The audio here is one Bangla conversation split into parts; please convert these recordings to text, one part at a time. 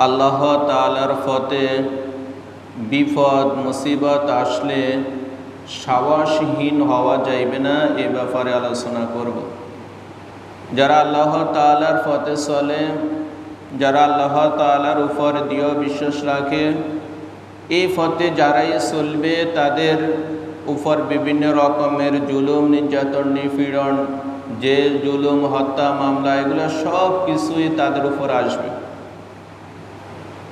আল্লাহ তাআলার ফতে বিপদ মুসিবত আসলে সাহসহীন হওয়া যাইবে না, এ ব্যাপারে আলোচনা করব। যারা আল্লাহ তাআলার ফতে চলে, যারা আল্লাহ তাআলার উপর দৃঢ় বিশ্বাস রাখে, এই ফতে যারাই চলবে তাদের উপর বিভিন্ন রকমের জুলুম, নির্যাতন, নিপীড়ন, জেল, জুলুম, হত্যা, মামলা, এগুলো সব কিছুই তাদের উপর আসবে।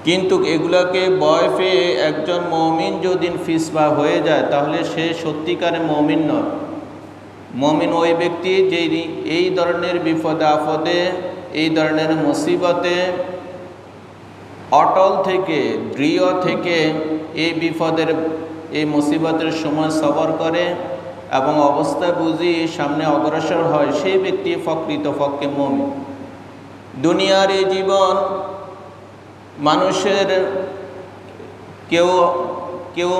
কিন্তু এগুলোকে ভয় পেয়ে একজন মুমিন যদি ফিসপা হয়ে যায়, তাহলে সে সত্যিকারের মুমিন নয়। মুমিন ওই ব্যক্তি যে এই ধরনের বিপদে আপদে, এই ধরনের মুসিবতে অটল থেকে, দৃঢ় থেকে এই বিপদের, এই মুসিবতের সময় সবর করে এবং অবস্থা বুঝি সামনে অগ্রসর হয়, সেই ব্যক্তি প্রকৃতপক্ষে মুমিন। দুনিয়ার এই জীবন মানুষের কেউ কেউ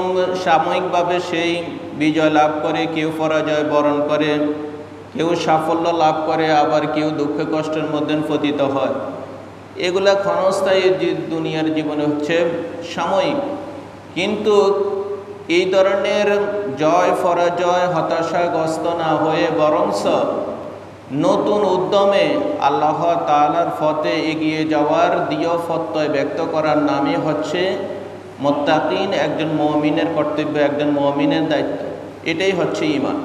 সাময়িকভাবে সেই বিজয় লাভ করে, কেউ পরাজয় বরণ করে, কেউ সাফল্য লাভ করে, আবার কেউ দুঃখ কষ্টের মধ্যে পতিত হয়। এগুলা ক্ষণস্থায়ী দুনিয়ার জীবনে হচ্ছে সাময়িক। কিন্তু এই ধরনের জয় পরাজয় হতাশাগ্রস্ত না হয়ে বরঞ্চ নতুন উদ্যমে আল্লাহ তাআলার পথে এগিয়ে যাওয়ার দৃঢ় প্রত্যয় ব্যক্ত করার নামই হচ্ছে মুত্তাকিন, একজন মুমিনের কর্তব্য, একজন মুমিনের দায়িত্ব। এটাই হচ্ছে ঈমান।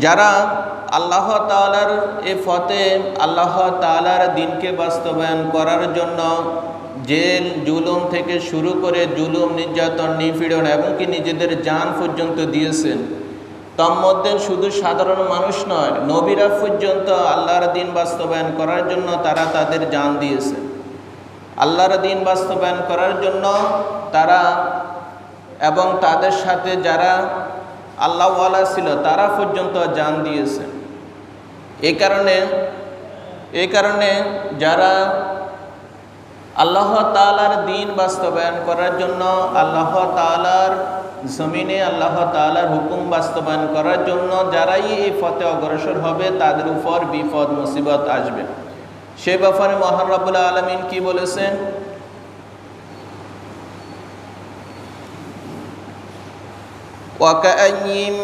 যারা আল্লাহ তাআলার এই পথে, আল্লাহ তাআলার দ্বীনকে বাস্তবায়ন করার জন্য জেল, জুলুম থেকে শুরু করে জুলুম, নির্যাতন, নিপীড়ন এমনকি নিজেদের জান পর্যন্ত দিয়েছেন, তন্মধ্যে শুধু সাধারণ মানুষ নয়, নবীরা পর্যন্ত আল্লাহর দ্বীন বাস্তবায়ন করার জন্য তারা তাদের জান দিয়েছে। আল্লাহর দ্বীন বাস্তবায়ন করার জন্য তারা এবং তাদের সাথে যারা আল্লাহওয়ালা ছিল তারা পর্যন্ত জান দিয়েছে। এই কারণে যারা আল্লাহ তাআলার দ্বীন বাস্তবায়ন করার জন্য, আল্লাহ তাআলার জমিনে আল্লাহ তাআলার হুকুম বাস্তবায়ন করার জন্য যারাই এই পথে অগ্রসর হবে, তাদের উপর বিপদ মুসিবত আসবে। সে ব্যাপারে মহান রব্বুল আলামিন কি বলেছেন? ওয়াকাআইয়িম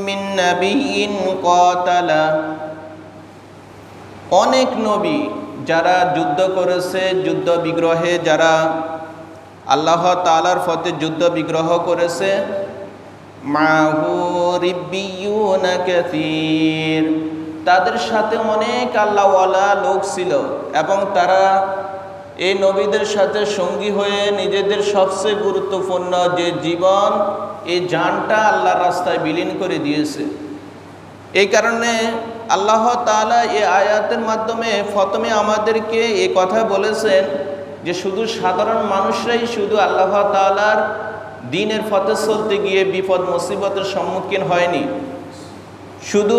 মিন নাবিয়্যিন ক্বাতালা, অনেক নবী যারা যুদ্ধ করেছে, যুদ্ধ বিগ্রহে যারা আল্লাহ তাআলার পথে যুদ্ধ বিগ্রহ করেছে, মাহু রিব্বিয়ুনা কাসীর, তাদের সাথে অনেক আল্লাহওয়ালা লোক ছিল এবং তারা এই নবীদের সাথে সঙ্গী হয়ে নিজেদের সবচেয়ে গুরুত্বপূর্ণ যে জীবন, এই জানটা আল্লাহর রাস্তায় বিলীন করে দিয়েছে। এই কারণে আল্লাহ তাআলা এই আয়াতের মাধ্যমে প্রথমে আমাদেরকে এই কথা বলেছেন যে শুধু সাধারণ মানুষরাই শুধু আল্লাহ তাআলার দ্বীনের পথে চলতে গিয়ে বিপদ মুসিবতের সম্মুখীন হয়নি। শুধু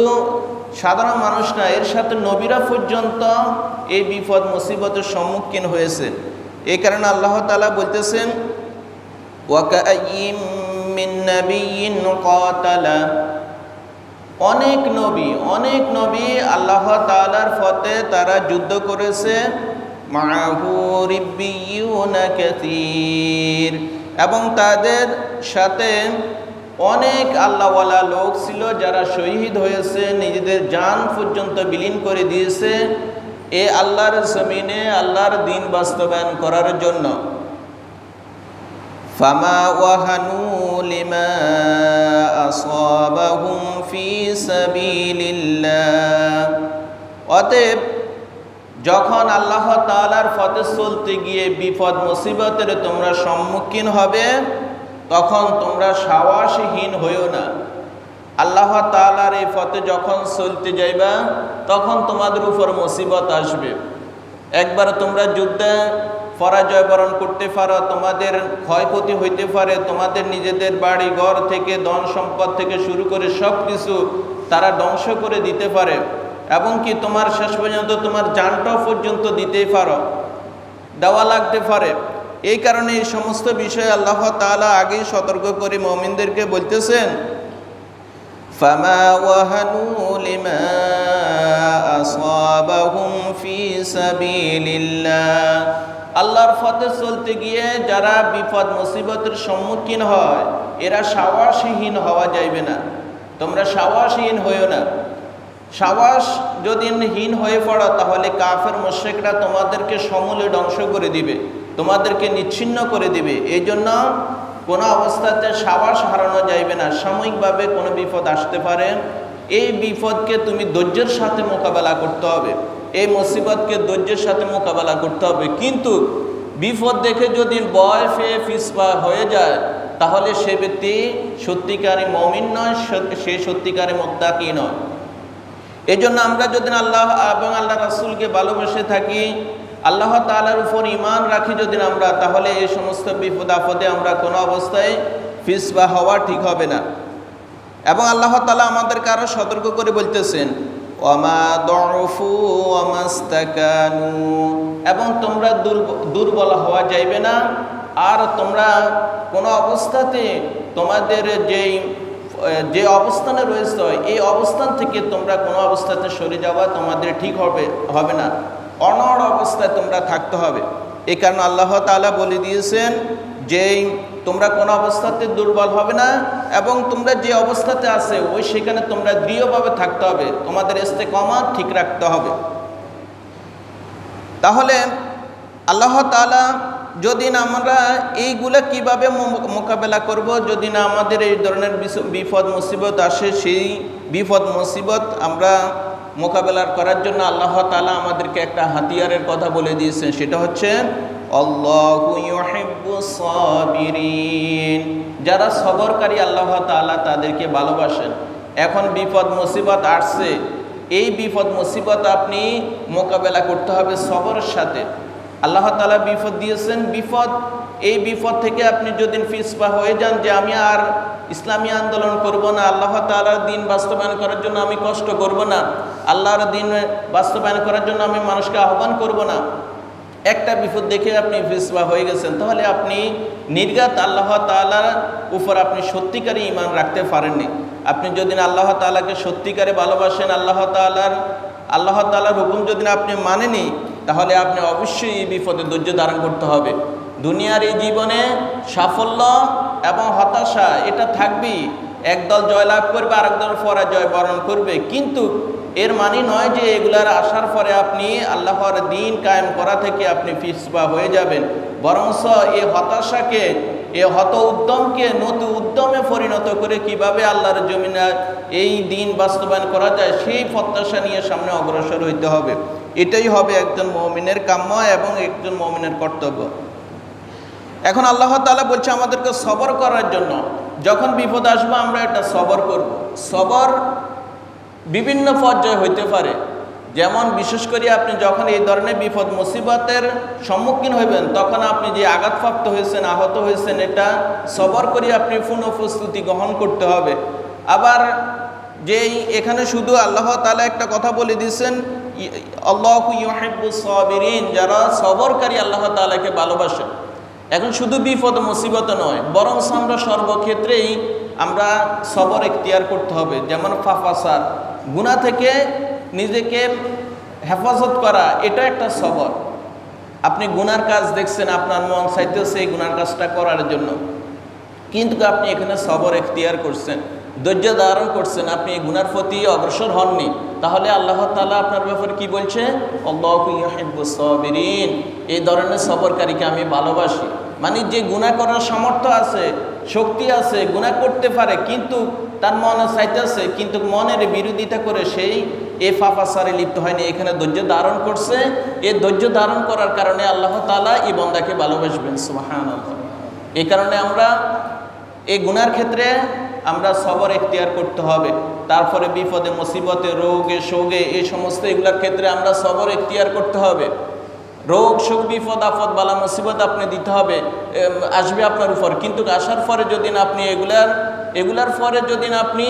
সাধারণ মানুষ না, এর সাথে নবীরা পর্যন্ত এই বিপদ মুসিবতের সম্মুখীন হয়েছে। এই কারণে আল্লাহ তাআলা বলতেছেন, ওয়াকাআইয়িম মিন নাবিয়্যিন ক্বাতালা, অনেক নবী আল্লাহ তাআলার পথে তারা যুদ্ধ করেছে, মাহু রিব্বিয়ুনা কাসীর, এবং তাদের সাথে অনেক আল্লাহওয়ালা লোক ছিল যারা শহীদ হয়েছে, নিজেদের জান পর্যন্ত বিলীন করে দিয়েছে এ আল্লাহর জমিনে আল্লাহর দ্বীন বাস্তবায়ন করার জন্য। ফামা ওয়াহানু লিমা আসাবাহুম ফি সাবিলিল্লাহ, অতএব যখন আল্লাহ তাআলার পথে চলতে গিয়ে বিপদ মুসিবতের তোমরা সম্মুখীন হবে, তখন তোমরা সাহসহীন হইও না। আল্লাহ তাআলার এই পথে যখন চলতে যাইবা, তখন তোমাদের উপর মুসিবত আসবে। একবার তোমরা যুদ্ধে পরাজয় বরণ করতে পারো, তোমাদের ক্ষয়ক্ষতি হইতে পারে, তোমাদের নিজেদের বাড়ি ঘর থেকে ধন সম্পদ থেকে শুরু করে সব কিছু তারা ধ্বংস করে দিতে পারে, এবং কি তোমার শেষ পর্যন্ত তোমার জানটাও পর্যন্ত দিতেই পারো, দেওয়া লাগতে পারে। এই কারণে এই সমস্ত বিষয়ে আল্লাহ তাআলা আগেই সতর্ক করে মুমিনদেরকে বলতেছেন, فما وهنوا لما أصابهم في سبيل الله আল্লাহর পথে চলতে গিয়ে যারা বিপদ মুসিবতের সম্মুখীন হয় এরা সাহসহীন হওয়া যাইবে না। তোমরা সাহসহীন হইও না। সাহস যদি হীন হয়ে পড়ো তাহলে কাফের মুশরিকরা তোমাদেরকে সমূলে ধ্বংস করে দিবে, তোমাদেরকে নিচ্ছিন্ন করে দিবে। এই জন্য কোনো অবস্থাতে সাহস হারানো যাইবে না। সাময়িকভাবে কোনো বিপদ আসতে পারে, এই বিপদকে তুমি ধৈর্যের সাথে মোকাবেলা করতে হবে, এই মুসিবতকে ধৈর্যের সাথে মোকাবেলা করতে হবে। কিন্তু বিপদ দেখে যদি ভয় পেয়ে পিছপা হয়ে যায় তাহলে সে ব্যক্তি সত্যিকারী মুমিন নয়, সে সত্যিকারী মুত্তাকি নয়। এই জন্য আমরা যদি আল্লাহ এবং আল্লাহ রাসূলকে ভালোবেসে থাকি, আল্লাহ তাআলার উপর ঈমান রাখি যদি আমরা, তাহলে এই সমস্ত বিপদ আপদে আমরা কোনো অবস্থায় পিছপা হওয়া ঠিক হবে না। এবং আল্লাহ তাআলা আমাদেরকে আরও সতর্ক করে বলতেছেন ওয়ামা দুফু ওয়ামাস্তাকানু, এবং তোমরা দুর্বল হওয়া যাইবে না, আর তোমরা কোনো অবস্থাতে তোমাদের যে অবস্থানে রয়েছে এই অবস্থান থেকে তোমরা কোনো অবস্থাতে সরে যাওয়া তোমাদের ঠিক হবে না, অনড় অবস্থায় তোমরা থাকতে হবে। এই কারণে আল্লাহ তাআলা বলে দিয়েছেন যে তোমরা কোনো অবস্থাতে দুর্বল হবে না, এবং তোমরা যে অবস্থাতে আছে ওই সেখানে তোমরা দৃঢ়ভাবে থাকতে হবে, তোমাদের ইস্তেকামত ঠিক রাখতে হবে। তাহলে আল্লাহ তাআলা যদি না আমরা এইগুলা কিভাবে মোকাবেলা করব, যদি না আমাদের এই ধরনের বিপদ মুসিবত আসে, সেই বিপদ মুসিবত আমরা মোকাবেলা করার জন্য আল্লাহ তাআলা আমাদেরকে একটা হাতিয়ারের কথা বলে দিয়েছেন, সেটা হচ্ছে আল্লাহু ইউহিব্বুস সাবিরিন। যারা সবরকারী আল্লাহ তাআলা তাদেরকে ভালোবাসেন। এখন বিপদ মুসিবত আসছে, এই বিপদ মুসিবত আপনি মোকাবেলা করতে হবে সবরের সাথে। আল্লাহ তাআলা বিপদ দিয়েছেন, এই বিপদ থেকে আপনি যদি পিছপা হয়ে যান যে আমি আর ইসলামী আন্দোলন করব না, আল্লাহ তাআলার দিন বাস্তবায়ন করার জন্য আমি কষ্ট করব না, আল্লাহর দিন বাস্তবায়ন করার জন্য আমি মানুষকে আহ্বান করব না, একটা বিপদ দেখে আপনি পিছপা হয়ে গেছেন, তাহলে আপনি নির্ঘাত আল্লাহ তাআলার উপর আপনি সত্যিকারী ঈমান রাখতে পারেননি। আপনি যদি আল্লাহ তাআলাকে সত্যিকারে ভালোবাসেন, আল্লাহ তাআলার হুকুম যদি আপনি মানেনি, তাহলে আপনি অবশ্যই এই বিপদে ধৈর্য ধারণ করতে হবে। দুনিয়ার এই জীবনে সাফল্য এবং হতাশা এটা থাকবেই, একদল জয়লাভ করবে আরেক দল পরাজয় বরণ করবে, কিন্তু এর মানে নয় যে এগুলার আসার পরে আপনি আল্লাহর দিন কায়েম করা থেকে আপনি পিছপা হয়ে যাবেন। বরঞ্চ এই হতাশাকে, এই হত উদ্যমকে নতুন উদ্যমে পরিণত করে কিভাবে আল্লাহর জমিনে এই দিন বাস্তবায়ন করা যায় সেই প্রত্যাশা নিয়ে সামনে অগ্রসর হইতে হবে। এটাই হবে একজন মুমিনের কাম্য এবং একজন মুমিনের কর্তব্য। এখন আল্লাহ তাআলা বলছে আমাদেরকে সবর করার জন্য, যখন বিপদ আসবে আমরা এটা সবর করব। সবর বিভিন্ন পর্যায়ে হইতে পারে, যেমন বিশেষ করে আপনি যখন এই ধরনের বিপদ মুসিবতের সম্মুখীন হইবেন তখন আপনি যে আঘাতপ্রাপ্ত হয়েছেন, আহত হয়েছেন, এটা সবর করে আপনি পূর্ণ প্রস্তুতি গ্রহণ করতে হবে। আবার যেই এখানে শুধু আল্লাহ তাআলা একটা কথা বলে দিয়েছেন আল্লাহু ইউহিব্বুস সাবিরিন, যারা সবরকারী আল্লাহ তাআলাকে ভালোবাসেন। এখন শুধু বিপদ মুসিবত নয়, বরং আমরা সর্বক্ষেত্রেই আমরা সবর এখতিয়ার করতে হবে। যেমন ফাফাসার, গুনাহ থেকে নিজেকে হেফাজত করা, এটা একটা সবর। আপনি গুনার কাজ দেখছেন, আপনার মন চাইতেছে এই গুনার কাজটা করার জন্য, কিন্তু আপনি এখানে সবর এখতিয়ার করছেন, ধৈর্য ধারণ করছেন, আপনি এই গুনার প্রতি অগ্রসর হননি, তাহলে আল্লাহ তাআলা আপনার ব্যাপারে কি বলছে? আল্লাহু ইউহিব্বুস সাবিরিন, এই ধরনের সবরকারীকে আমি ভালোবাসি। মানে যে গুনাহ করার সামর্থ্য আছে, শক্তি আছে, গুনাহ করতে পারে, কিন্তু তার মনে চাইতেছে, কিন্তু মনের বিরোধিতা করে সেই এই ফাফাসারে লিপ্ত হয়নি, এখানে ধৈর্য ধারণ করছে। এই ধৈর্য ধারণ করার কারণে আল্লাহ তাআলা এই বান্দাকে ভালোবাসবেন। সুবহানাল্লাহ। এই কারণে আমরা এই গুনার ক্ষেত্রে আমরা সবর এখতিয়ার করতে হবে। তারপরে বিপদে মুসিবতে, রোগে শোকে, এই সমস্ত এগুলোর ক্ষেত্রে আমরা সবর এখতিয়ার করতে হবে। রোগ শোক বিপদ আপদ বালা মুসিবত আপনি দিতে হবে, আসবে আপনার উপর, কিন্তু আসার পরে যদি না আপনি এগুলার পরে যদি না আপনি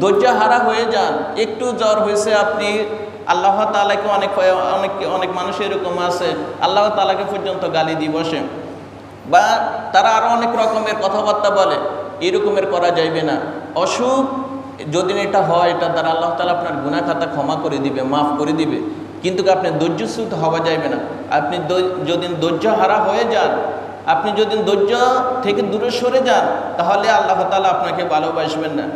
ধৈর্যহারা হয়ে যান, একটু জ্বর হয়েছে, আপনি আল্লাহ তাআলাকে অনেক মানুষ এরকম আছে আল্লাহ তাআলাকে পর্যন্ত গালি দিয়ে বসে, বা তারা আরও অনেক রকমের কথাবার্তা বলে, এরকমের করা যাইবে না। অসুখ যদি এটা হয়, এটা দ্বারা আল্লাহ তাআলা আপনার গুনাহ খাতা ক্ষমা করে দিবে, মাফ করে দিবে। কিন্তু আপনি ধৈর্যচ্যুত হওয়া যাবে না। আপনি যদি ধৈর্য হারা হয়ে যান, আপনি যদি ধৈর্য থেকে দূরে সরে যান, তাহলে আল্লাহ তাআলা আপনাকে ভালোবাসবেন না।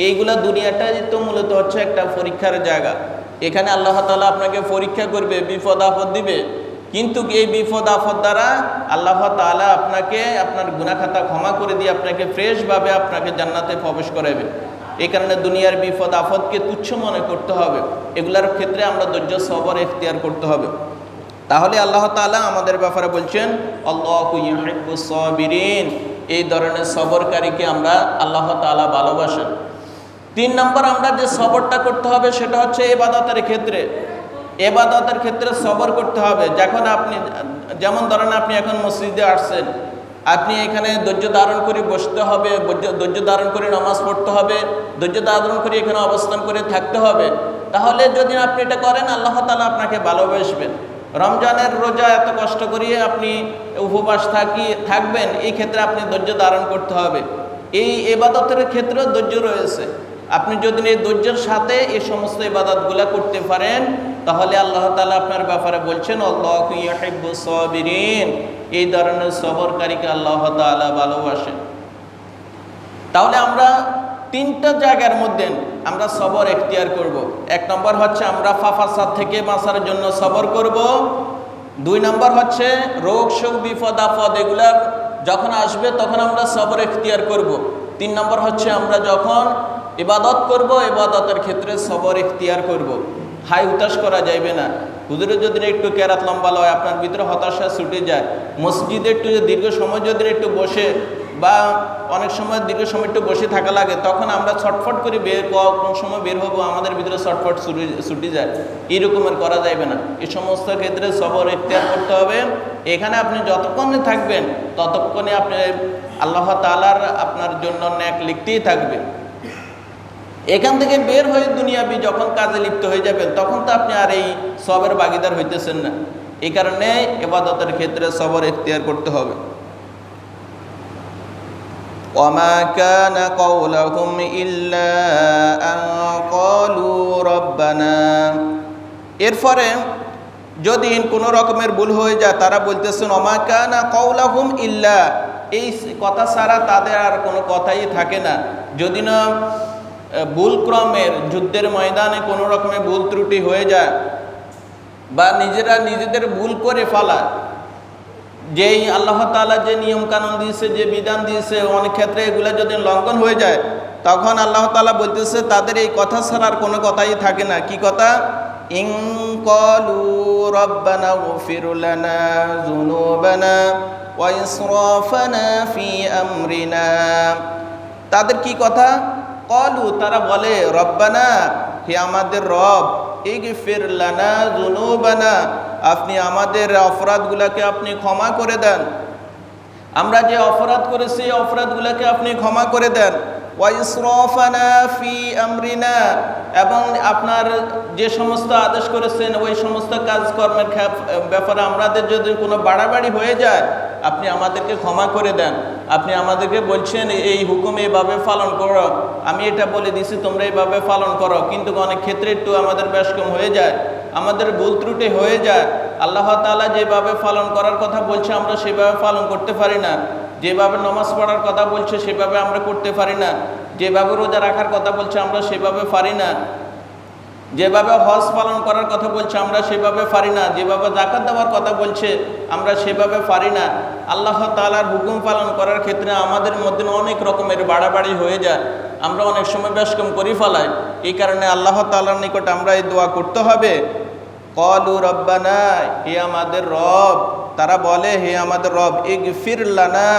এইগুলা দুনিয়াটাই তো মূলত হচ্ছে একটা পরীক্ষার জায়গা। এখানে আল্লাহ তাআলা আপনাকে পরীক্ষা করবে, বিপদ আপদ দিবে। কিন্তু এই বিপদ আপদ দ্বারা আল্লাহ তাআলা আপনাকে আপনার গুনাহ খাতা ক্ষমা করে দিয়ে আপনাকে ফ্রেশভাবে আপনাকে জান্নাতে প্রবেশ করাবে। এই কারণে দুনিয়ার বিপদ আপদকে তুচ্ছ মনে করতে হবে। এগুলার ক্ষেত্রে আমরা ধৈর্য সবর এখতিয়ার করতে হবে। তাহলে আল্লাহ তাআলা আমাদের ব্যাপারে বলছেন আল্লাহু ইউহিব্বুস সাবিরিন, এই ধরনের সবরকারীকে আমরা আল্লাহ তাআলা ভালোবাসেন। 3 নম্বর আমরা যে সবরটা করতে হবে সেটা হচ্ছে ইবাদতের ক্ষেত্রে। ইবাদতের ক্ষেত্রে সবর করতে হবে। যখন আপনি যেমন ধরেন আপনি এখন মসজিদে আসছেন, আপনি এখানে ধৈর্য ধারণ করে বসতে হবে, ধৈর্য ধারণ করে নামাজ পড়তে হবে, ধৈর্য ধারণ করে এখানে অবস্থান করে থাকতে হবে। তাহলে যদি আপনি এটা করেন, আল্লাহ তাআলা আপনাকে ভালোবাসবেন। রমজানের রোজা এত কষ্ট করিয়ে আপনি উপবাস থাকবেন, এই ক্ষেত্রে আপনি ধৈর্য ধারণ করতে হবে। এই ইবাদতের ক্ষেত্রেও ধৈর্য রয়েছে। আপনি যদি এই ধৈর্যের সাথে এই সমস্ত ইবাদতগুলা করতে পারেন, তাহলে আল্লাহ তাআলা আপনার ব্যাপারে বলছেন আল্লাহু ইউহিব্বুস সাবিরিন, এই ধরনের সবরকারীকে আল্লাহ তাআলা ভালোবাসেন। তাহলে আমরা 3টা জায়গার মধ্যে আমরা সবর এখতিয়ার করব। 1 নম্বর হচ্ছে আমরা ফাসাদ থেকে বাঁচার জন্য সবর করব। 2 নম্বর হচ্ছে রোগ শোক বিপদ আপদ এগুলা যখন আসবে তখন আমরা সবর এখতিয়ার করব। 3 নম্বর হচ্ছে আমরা যখন ইবাদত করব, ইবাদতের ক্ষেত্রে সবর এখতিয়ার করব। হাই হুতাশ করা যাবে না। হুজুরের যদি একটু কেরাত লম্বা লয়, আপনার ভিতরে হতাশা ছুটে যায়। মসজিদে একটু দীর্ঘ সময় যদি একটু বসে বা অনেক সময় দীর্ঘ সময় একটু বসে থাকা লাগে, তখন আমরা ছটফট করে কোন সময় বের হবো, আমাদের ভিতরে ছটফট ছুটে যায়। এইরকমের করা যাবে না। এই সমস্ত ক্ষেত্রে সবর এখতিয়ার করতে হবে। এখানে আপনি যতক্ষণে থাকবেন ততক্ষণে আপনি আল্লাহ তাআলার আপনার জন্য নেক লিখতেই থাকবে। এখান থেকে বের হয়ে দুনিয়াবি যখন কাজে লিপ্ত হয়ে যাবেন, তখন তো আপনি আর এই সবের ভাগীদার হইতেছেন না। এই কারণে ইবাদতের ক্ষেত্রে সবর এখতিয়ার করতে হবে। ওয়ামা কানা কাওলাহুম ইল্লা আন ক্বালু রাব্বানা, এরপরে যদি কোনো রকমের ভুল হয়ে যায়, তারা বলতেছেন ওয়ামা কানা কাওলাহুম ইল্লা, এই কথা ছাড়া তাদের আর কোনো কথাই থাকে না। যদি না ভুল ক্রমের যুদ্ধের ময়দানে কোনো রকমের ভুল ত্রুটি হয়ে যায় বা নিজেরা নিজেদের ভুল করে ফেলায়, যেই আল্লাহ তাআলা যে নিয়ম কানুন দিয়েছে, যে বিধান দিয়েছে, অনেক ক্ষেত্রে এগুলো যদি লঙ্ঘন হয়ে যায়, তখন আল্লাহ তাআলা বলতেছে তাদের এই কথা ছাড়া আর কোনো কথাই থাকে না। কি কথা? ইন ক্বালু রাব্বানা গফির লানা যুনুবানা ওয়া ইসরাফানা ফি আমরিনা। তাদের কি কথা? ক্বালু, তারা বলে রব্বানা, হে আমাদের রব, ইগফির লানা যুনুবানা, আপনি আমাদের অপরাধগুলোকে আপনি ক্ষমা করে দেন। আমরা যে অপরাধ করেছি এই অপরাধগুলোকে আপনি ক্ষমা করে দেন। ওয়া ইসরাফানা ফি আমরিনা, এবং আপনার যে সমস্ত আদেশ করেছেন ওই সমস্ত কাজকর্মের ব্যাপারে আমাদের যদি কোনো বাড়াবাড়ি হয়ে যায়, আপনি আমাদেরকে ক্ষমা করে দেন। আপনি আমাদেরকে বলছেন এই হুকুম এইভাবে পালন করো, আমি এটা বলে দিছি তোমরা এইভাবে পালন করো, কিন্তু অনেক ক্ষেত্রে একটু আমাদের ব্যস্কম হয়ে যায়, আমাদের ভুল ত্রুটি হয়ে যায়। আল্লাহ তাআলা যেভাবে পালন করার কথা বলছে আমরা সেভাবে পালন করতে পারি না, যেভাবে নামাজ পড়ার কথা বলছে সেভাবে আমরা করতে পারি না, যেভাবে রোজা রাখার কথা বলছে আমরা সেভাবে পারি না, যেভাবে হজ পালন করার কথা বলছে আমরা সেভাবে পারি না, যেভাবে যাকাত দেওয়ার কথা বলছে আমরা সেভাবে পারি না। আল্লাহ তাআলার হুকুম পালন করার ক্ষেত্রে আমাদের মধ্যে অনেক রকমের বাড়াবাড়ি হয়ে যায়, আমরা অনেক সময় বেশকম করে ফেলাই। এই কারণে আল্লাহ তাআলার নিকট আমরা এই দোয়া করতে হবে, ক্বালু রব্বানা, হে আমাদের রব। তারা বলে হে আমাদের রব, ইগফির লানা,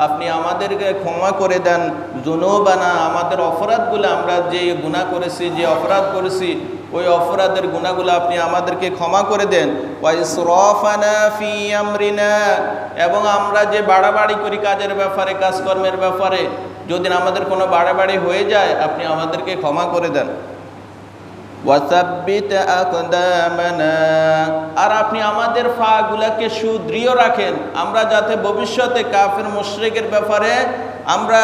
আপনি আমাদেরকে ক্ষমা করে দেন, যুনুবানা, আমাদের অপরাধগুলো, আমরা যে গুনাহ করেছি, যে অপরাধ করেছি ওই অপরাধের গুনাহগুলো আপনি আমাদেরকে ক্ষমা করে দেন। ওয়া ইসরাফানা ফি আমরিনা, এবং আমরা যে বাড়াবাড়ি করি কাজের ব্যাপারে, কাজকর্মের ব্যাপারে, যদি আমাদের কোনো বাড়াবাড়ি হয়ে যায় আপনি আমাদেরকে ক্ষমা করে দেন। ওয়াসাব্বিত আকদামানা, আর আপনি আমাদের পাগুলোকে সুদৃঢ় রাখেন, আমরা যাতে ভবিষ্যতে কাফের মুশরিকের ব্যাপারে আমরা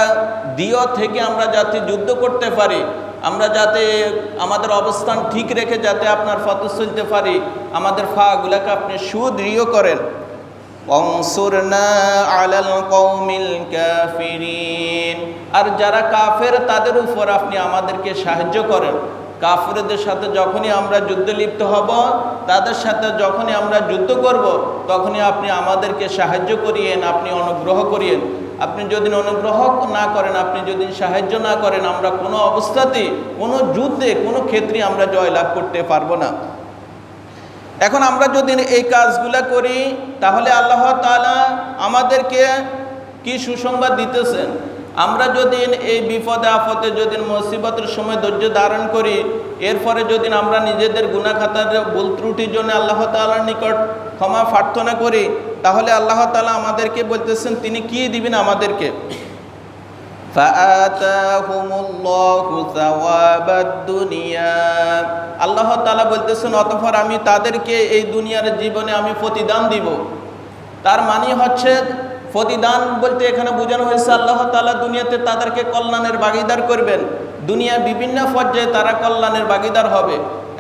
দৃঢ় থেকে আমরা যাতে যুদ্ধ করতে পারি, আমরা যাতে আমাদের অবস্থান ঠিক রেখে যাতে আপনার পথে চলতে পারি, আমাদের পাগুলোকে আপনি সুদৃঢ় করেন। ওয়ানসুরনা আলাল কওমিল কাফিরিন, আর যারা কাফের তাদের উপর আপনি আমাদেরকে সাহায্য করেন। কাফেরদের সাথে যখনই আমরা যুদ্ধে লিপ্ত হব, তাদের সাথে যখনই আমরা যুদ্ধ করব, তখনই আপনি আমাদেরকে সাহায্য করিয়েন, আপনি অনুগ্রহ করিয়েন। আপনি যদি অনুগ্রহ না করেন, আপনি যদি সাহায্য না করেন, আমরা কোনো অবস্থাতেই কোনো যুদ্ধে কোনো ক্ষেত্রে আমরা জয়লাভ করতে পারবো না। এখন আমরা যদি এই কাজগুলো করি, তাহলে আল্লাহ তাআলা আমাদেরকে কি সুসংবাদ দিতেছেন। আমরা যদি এই বিপদে আপদে যদি মুসিবতের সময় ধৈর্য ধারণ করি, এরপরে যদি আমরা নিজেদের গুনাহ খাতার ভুল ত্রুটির জন্য আল্লাহ তাআলার নিকট ক্ষমা প্রার্থনা করি, তাহলে আল্লাহ তাআলা আমাদেরকে বলতেছেন তিনি কি দিবেন আমাদেরকে। ফাআতাহুমুল্লাহু সাওয়াবাদ দুনিয়া, আল্লাহ তাআলা বলতেছেন অতঃপর আমি তাদেরকে এই দুনিয়ার জীবনে আমি প্রতিদান দিব। তার মানে হচ্ছে প্রতিদান বলতে এখানে বোঝানো হয়েছে আল্লাহ তাআলা দুনিয়াতে তাদেরকে কল্যাণের ভাগীদার করবেন। দুনিয়া বিভিন্ন পর্যায়ে তারা কল্যাণের ভাগীদার হবে,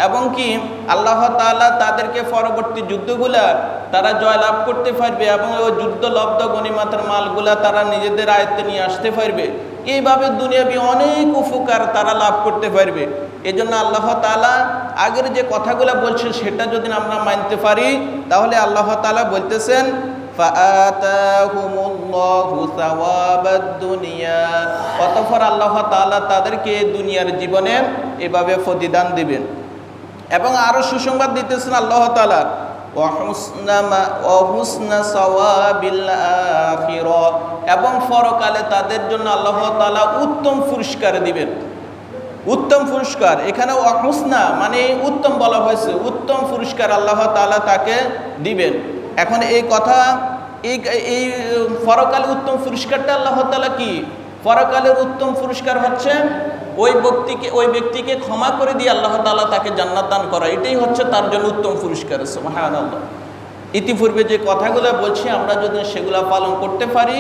এবং কি আল্লাহ তাআলা তাদেরকে পরবর্তী যুদ্ধগুলা তারা জয়লাভ করতে পারবে, এবং ওই যুদ্ধলব্ধ গনিমতের মালগুলা তারা নিজেদের আয়ত্তে নিয়ে আসতে পারবে। এইভাবে দুনিয়াবি অনেক উপকার তারা লাভ করতে পারবে। এই জন্য আল্লাহ তাআলা আগের যে কথাগুলো বলছেন সেটা যদি আমরা মানতে পারি, তাহলে আল্লাহ তাআলা বলতেছেন ফাআতাহুমুল্লাহু সাওয়াবাদ দুনিয়া, অতঃপর আল্লাহ তাআলা তাদেরকে দুনিয়ার জীবনে এভাবে প্রতিদান দিবেন। এবং আরো সুসংবাদ দিতেছেন আল্লাহ তাআলা ওয়া হুসনা সাওয়াবিল আখিরাহ, এবং পরকালে তাদের জন্য আল্লাহ তাআলা উত্তম পুরস্কার দিবেন। উত্তম পুরস্কার, এখানে ওয়া হুসনা মানে উত্তম বলা হয়েছে, উত্তম পুরস্কার আল্লাহ তাআলা তাকে দিবেন। এখন এই কথা এই পরকালে উত্তম পুরস্কারটা আল্লাহ তাআলা কি? পরকালের উত্তম পুরস্কার হচ্ছে ওই ব্যক্তিকে ক্ষমা করে দিয়ে আল্লাহ তাআলা তাকে জান্নাত দান করা, এটাই হচ্ছে তার জন্য উত্তম পুরস্কার। সুবহানাল্লাহ। ইতিপূর্বে যে কথাগুলো বলছি আমরা যদি সেগুলা পালন করতে পারি,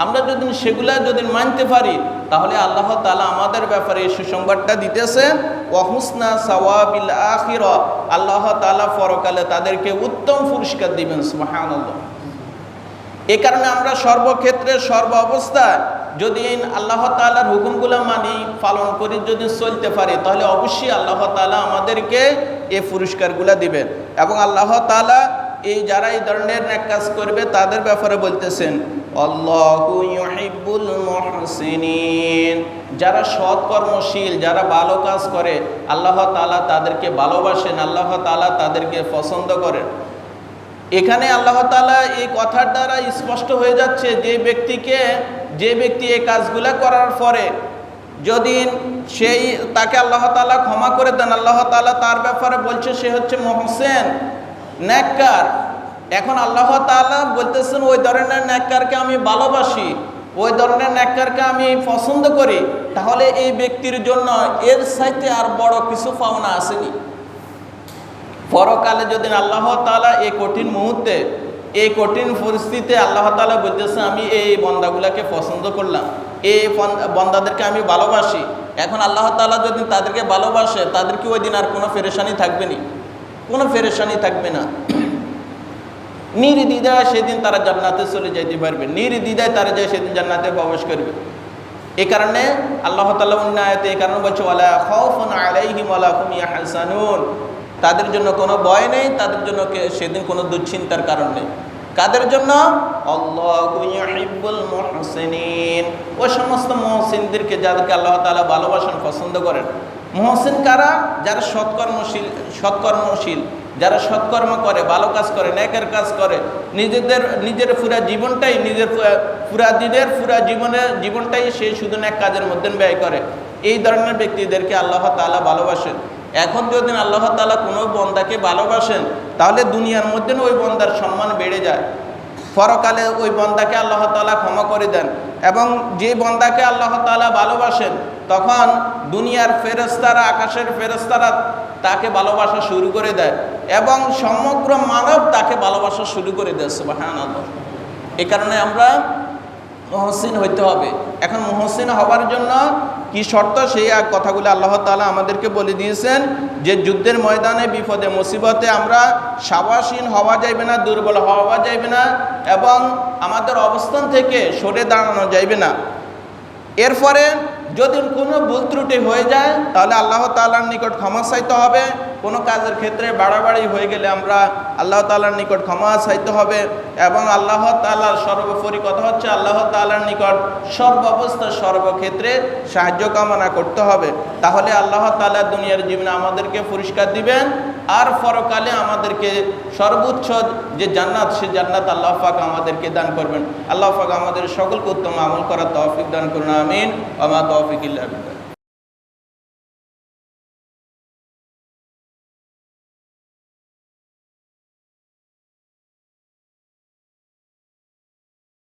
আমরা যদি সেগুলা যদি মানতে পারি, তাহলে আল্লাহ তাআলা আমাদের ব্যাপারে এই সুসংবাদটা দিতেছে ওয়া হুসনা সাওয়াবিল আখিরাহ, আল্লাহ তাআলা পরকালে তাদেরকে উত্তম পুরস্কার দিবেন। সুবহানাল্লাহ। এই কারণে আমরা সর্বক্ষেত্রে সর্ব অবস্থায় যদি আল্লাহ তাআলার হুকুমগুলো মানি পালন করি, যদি চলতে পারি, তাহলে অবশ্যই আল্লাহ তাআলা আমাদেরকে এই পুরস্কারগুলো দিবেন। এবং আল্লাহ তাআলা এই যারা এই ধরনের নেক কাজ করবে তাদের ব্যাপারে বলতেছেন আল্লাহু ইউহিব্বুল মুহসিনিন, যারা সৎ কর্মশীল, যারা ভালো কাজ করে আল্লাহ তাআলা তাদেরকে ভালোবাসেন, আল্লাহ তাআলা তাদেরকে পছন্দ করেন। এখানে আল্লাহ তাআলা এই কথার দ্বারা স্পষ্ট হয়ে যাচ্ছে যে ব্যক্তি এই কাজগুলো করার পরে যদি তাকে আল্লাহ তাআলা ক্ষমা করে দেন, আল্লাহ তাআলা তার ব্যাপারে বলছে সে হচ্ছে মুহসিন, নেককার। এখন আল্লাহ তাআলা বলতেছেন ওই ধরনের নেককারকে আমি ভালোবাসি, ওই ধরনের নেককারকে আমি পছন্দ করি। তাহলে এই ব্যক্তির জন্য এর চাইতে আর বড় কিছু পাওনা আসেনি। পরকালে যদি আল্লাহ তাআলা এই কঠিন মুহূর্তে, এই কঠিন পরিস্থিতিতে আল্লাহ তাআলা বলতেছে আমি এই বান্দাগুলোকে পছন্দ করলাম, এই বান্দাদেরকে আমি ভালোবাসি। এখন আল্লাহ তাআলা যদি তাদেরকে ভালোবাসে, তাদেরকে ওই দিন আর কোনো পেরেশানি থাকবে না, কোনো পেরেশানি থাকবে না। নির্দ্বিধায় সেদিন তারা জান্নাতে চলে যেতে পারবে, নির্দ্বিধায় তারা যায় সেদিন জান্নাতে প্রবেশ করবে। এই কারণে আল্লাহ তাআলা অন্য আয়াতে এই কারণে বলছে ওয়ালা খাউফুন আলাইহিম ওয়ালা হুম ইয়াহজানুন, তাদের জন্য কোনো ভয় নেই, তাদের জন্য সেদিন কোনো দুশ্চিন্তার কারণ নেই। কাদের জন্য? আল্লাহু ইউহিব্বুল মুহসিনিন, ওই সমস্ত মুহসিনদেরকে যাদেরকে আল্লাহ তাআলা ভালোবাসেন, পছন্দ করেন। মুহসিন কারা? যারা সৎকর্মশীল, যারা সৎকর্ম করে, ভালো কাজ করে, নেকের কাজ করে, নিজের পুরা জীবনটাই জীবনটাই সে শুধু নেক কাজের মধ্যে ব্যয় করে। এই ধরনের ব্যক্তিদেরকে আল্লাহ তাআলা ভালোবাসেন। এখন যদি আল্লাহ তাআলা কোনো বান্দাকে ভালোবাসেন, তাহলে দুনিয়ার মধ্যে ওই বান্দার সম্মান বেড়ে যায়, পরকালে ওই বান্দাকে আল্লাহ তাআলা ক্ষমা করে দেন। এবং যে বান্দাকে আল্লাহ তাআলা ভালোবাসেন, তখন দুনিয়ার ফেরেশতারা, আকাশের ফেরেশতারা তাকে ভালোবাসা শুরু করে দেয়, এবং সমগ্র মানব তাকে ভালোবাসা শুরু করে দেয়। সুবহানাল্লাহ। এই কারণে আমরা মুহসিন হইতে হবে। এখন মুহসিন হওয়ার জন্য কি শর্ত, সেই কথাগুলো আল্লাহ তাআলা আমাদেরকে বলে দিয়েছেন যে যুদ্ধের ময়দানে বিপদে মুসিবতে আমরা সাবাসীন হওয়া যাইবে না, দুর্বল হওয়া যাইবে না, এবং আমাদের অবস্থান থেকে সরে দাঁড়ানো যাইবে না। এরপরে যদি কোনো ভুল ত্রুটি হয়ে যায় তাহলে আল্লাহ তাআলার নিকট ক্ষমা চাইতে হবে। কোনো কাজের ক্ষেত্রে বাড়াবাড়ি হয়ে গেলে আমরা আল্লাহ তাআলার নিকট ক্ষমা চাইতে হবে, এবং আল্লাহ তাআলার সর্বোপরি কথা হচ্ছে আল্লাহ তাআলার নিকট সর্বাবস্থা সর্বক্ষেত্রে সাহায্য কামনা করতে হবে। তাহলে আল্লাহ তাআলা দুনিয়ার জীবনে আমাদেরকে পুরস্কার দিবেন, আর পরকালে আমাদেরকে সর্বোচ্চ যে জান্নাত, সে জান্নাত আল্লাহ পাক আমাদেরকে দান করবেন। আল্লাহ পাক আমাদের সকলকে উত্তম আমল করার তৌফিক দান করুন, আমিন। ওয়া মা তৌফিক ইল্লা বিল্লাহ।